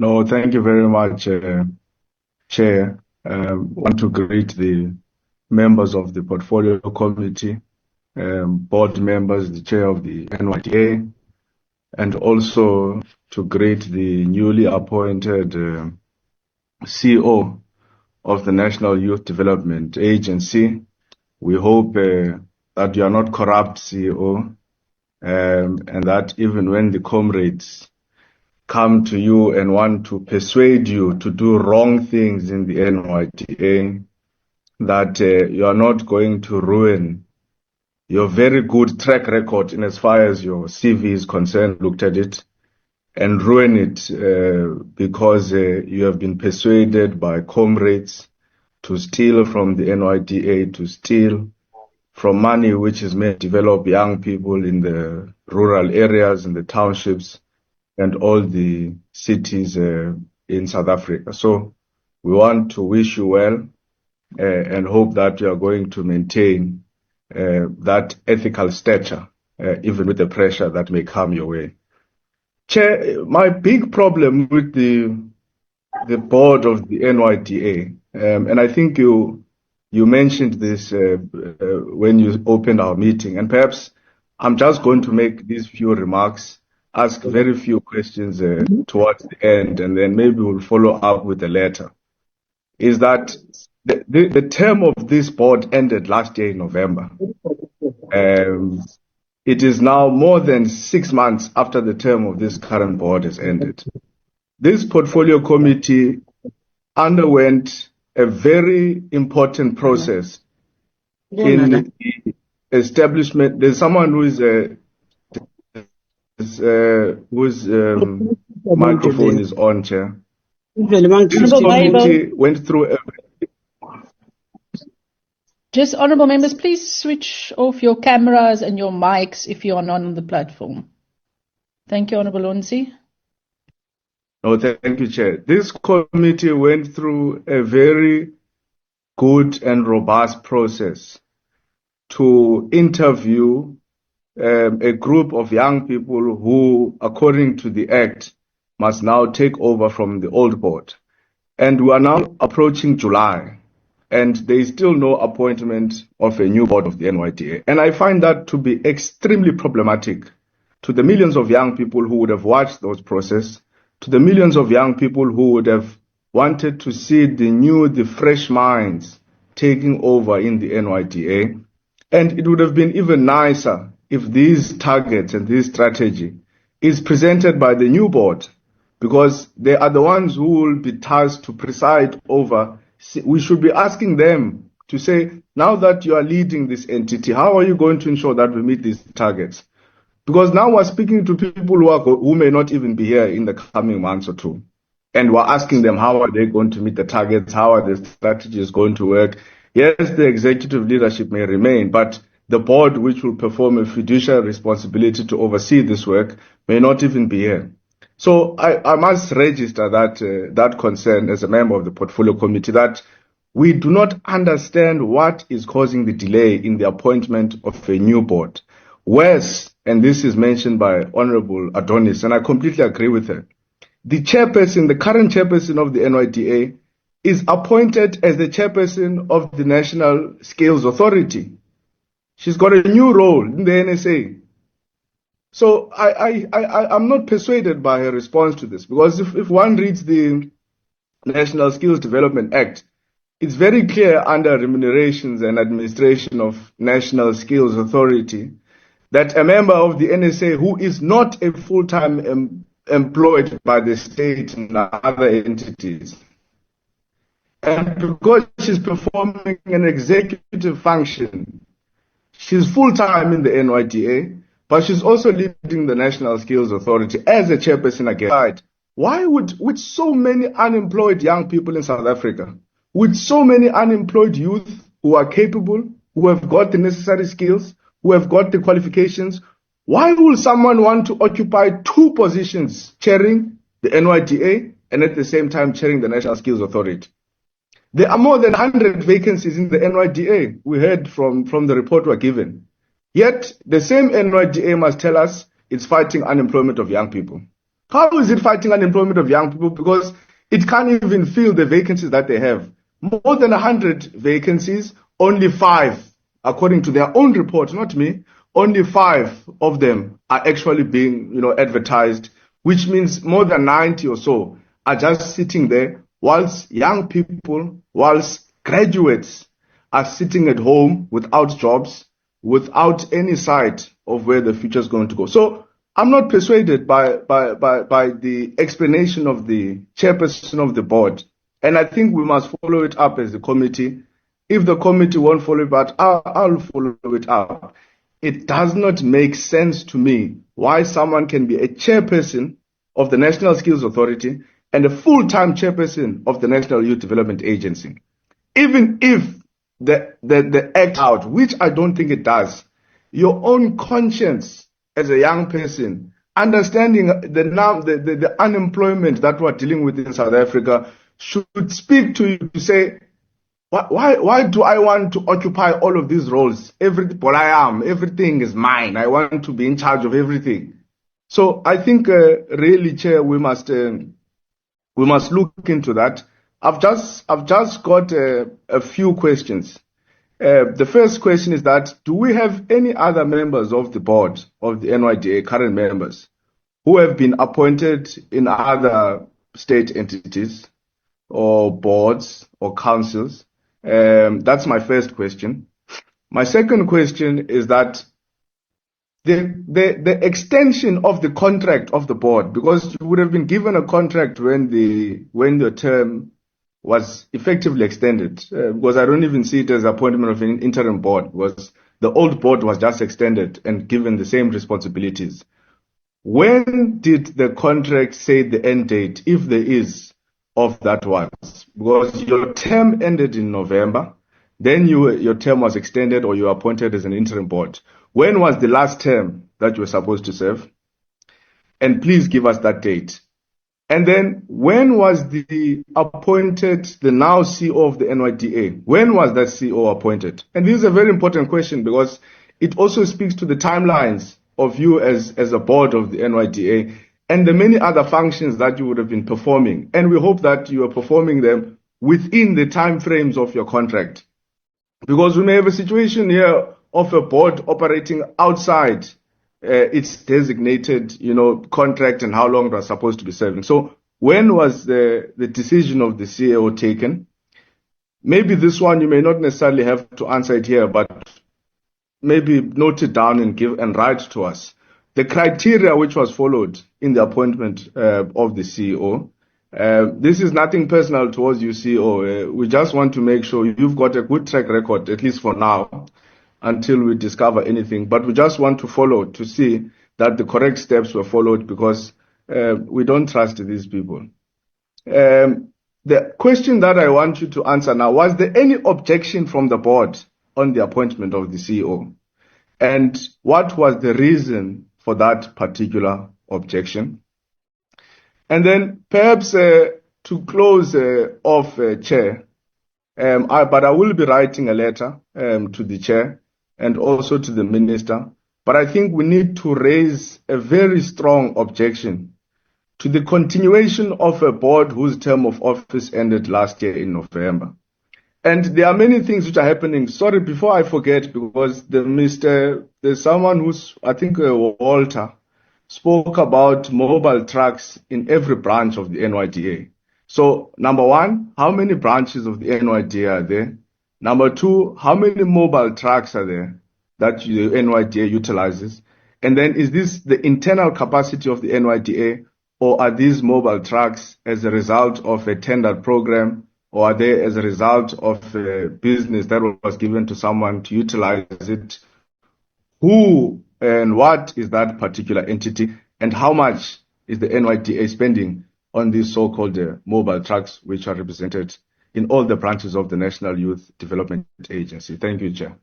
No, thank you very much, Chair. Want to greet the members of the Portfolio Committee, board members, the Chair of the NYDA, and also to greet the newly appointed CEO of the National Youth Development Agency. We hope that you are not corrupt, CEO, and that even when the comrades come to you and want to persuade you to do wrong things in the NYDA, that you are not going to ruin your very good track record in as far as your CV is concerned, looked at it, and ruin it because you have been persuaded by comrades to steal from the NYDA, to steal from money which is meant to develop young people in the rural areas, in the townships, and all the cities in South Africa. So we want to wish you well and hope that you are going to maintain that ethical stature, even with the pressure that may come your way. Chair, my big problem with the board of the NYDA, and I think you mentioned this when you opened our meeting, and perhaps I'm just going to make these few remarks, ask very few questions towards the end, and then maybe we'll follow up with a letter. Is that the term of this board ended last year in November. It is now more than 6 months after the term of this current board has ended. This portfolio committee underwent a very important process in the establishment. There's someone whose microphone is on, Chair. This committee went through Just honourable members, please switch off your cameras and your mics if you are not on the platform. Thank you, Honourable Lonzi. No, thank you, Chair. This committee went through a very good and robust process to interview a group of young people who, according to the Act, must now take over from the old board. And we are now approaching July, and there is still no appointment of a new board of the NYDA. And I find that to be extremely problematic to the millions of young people who would have watched those processes, to the millions of young people who would have wanted to see the fresh minds taking over in the NYDA. And it would have been even nicer if these targets and this strategy is presented by the new board, because they are the ones who will be tasked to preside over. We should be asking them to say, now that you are leading this entity, how are you going to ensure that we meet these targets? Because now we're speaking to people who may not even be here in the coming months or two. And we're asking them, how are they going to meet the targets? How are the strategies going to work? Yes, the executive leadership may remain, but the board, which will perform a fiduciary responsibility to oversee this work, may not even be here. So I must register that concern as a member of the Portfolio Committee, that we do not understand what is causing the delay in the appointment of a new board. Worse, and this is mentioned by Honourable Adonis, and I completely agree with her, the chairperson, the current chairperson of the NYDA, is appointed as the chairperson of the National Skills Authority. She's got a new role in the NSA. So I'm not persuaded by her response to this, because if one reads the National Skills Development Act, it's very clear under remunerations and administration of National Skills Authority that a member of the NSA who is not a full-time employed by the state and other entities, and because she's performing an executive function, she's full-time in the NYDA, but she's also leading the National Skills Authority as a chairperson again. Why would, with so many unemployed young people in South Africa, with so many unemployed youth who are capable, who have got the necessary skills, who have got the qualifications, why will someone want to occupy two positions, chairing the NYDA and at the same time chairing the National Skills Authority? There are more than 100 vacancies in the NYDA, we heard from the report we're given. Yet, the same NYDA must tell us it's fighting unemployment of young people. How is it fighting unemployment of young people? Because it can't even fill the vacancies that they have. More than 100 vacancies, only 5, according to their own report, not me, only 5 of them are actually being, advertised, which means more than 90 or so are just sitting there, whilst young people, whilst graduates are sitting at home without jobs, without any sight of where the future is going to go. So I'm not persuaded by the explanation of the chairperson of the board. And I think we must follow it up as a committee. If the committee won't follow it up, I'll follow it up. It does not make sense to me why someone can be a chairperson of the National Skills Authority and a full-time chairperson of the National Youth Development Agency. Even if the act out, which I don't think it does, your own conscience as a young person, understanding the unemployment that we're dealing with in South Africa, should speak to you to say, why do I want to occupy all of these roles? Everything is mine. I want to be in charge of everything. So I think, really, Chair, we must look into that. I've just got a few questions. The first question is that, do we have any other members of the board of the NYDA, current members, who have been appointed in other state entities or boards or councils? That's my first question. My second question is that the extension of the contract of the board, because you would have been given a contract when the term was effectively extended, because I don't even see it as appointment of an interim board, because the old board was just extended and given the same responsibilities. When did the contract say the end date, if there is, of that was? Because your term ended in November, then your term was extended or you were appointed as an interim board. When was the last term that you were supposed to serve? And please give us that date. And then when was the now CEO of the NYDA? When was that CEO appointed? And this is a very important question because it also speaks to the timelines of you as a board of the NYDA and the many other functions that you would have been performing. And we hope that you are performing them within the time frames of your contract. Because we may have a situation here of a board operating outside its designated, contract and how long it was supposed to be serving. So when was the decision of the CEO taken? Maybe this one you may not necessarily have to answer it here, but maybe note it down and write to us. The criteria which was followed in the appointment of the CEO. This is nothing personal towards you, CEO. We just want to make sure you've got a good track record, at least for now, until we discover anything. But we just want to follow to see that the correct steps were followed because we don't trust these people. The question that I want you to answer now, was there any objection from the board on the appointment of the CEO? And what was the reason for that particular objection? And then perhaps to close off, Chair, but I will be writing a letter to the Chair and also to the Minister. But I think we need to raise a very strong objection to the continuation of a board whose term of office ended last year in November. And there are many things which are happening. Sorry, before I forget, because there's someone who's, I think Walter, spoke about mobile trucks in every branch of the NYDA. So, number one, how many branches of the NYDA are there? Number two, how many mobile trucks are there that the NYDA utilizes? And then is this the internal capacity of the NYDA, or are these mobile trucks as a result of a tendered program, or are they as a result of a business that was given to someone to utilize it? Who and what is that particular entity, and how much is the NYDA spending on these so-called mobile trucks, which are represented in all the branches of the National Youth Development Agency? Thank you, Chair.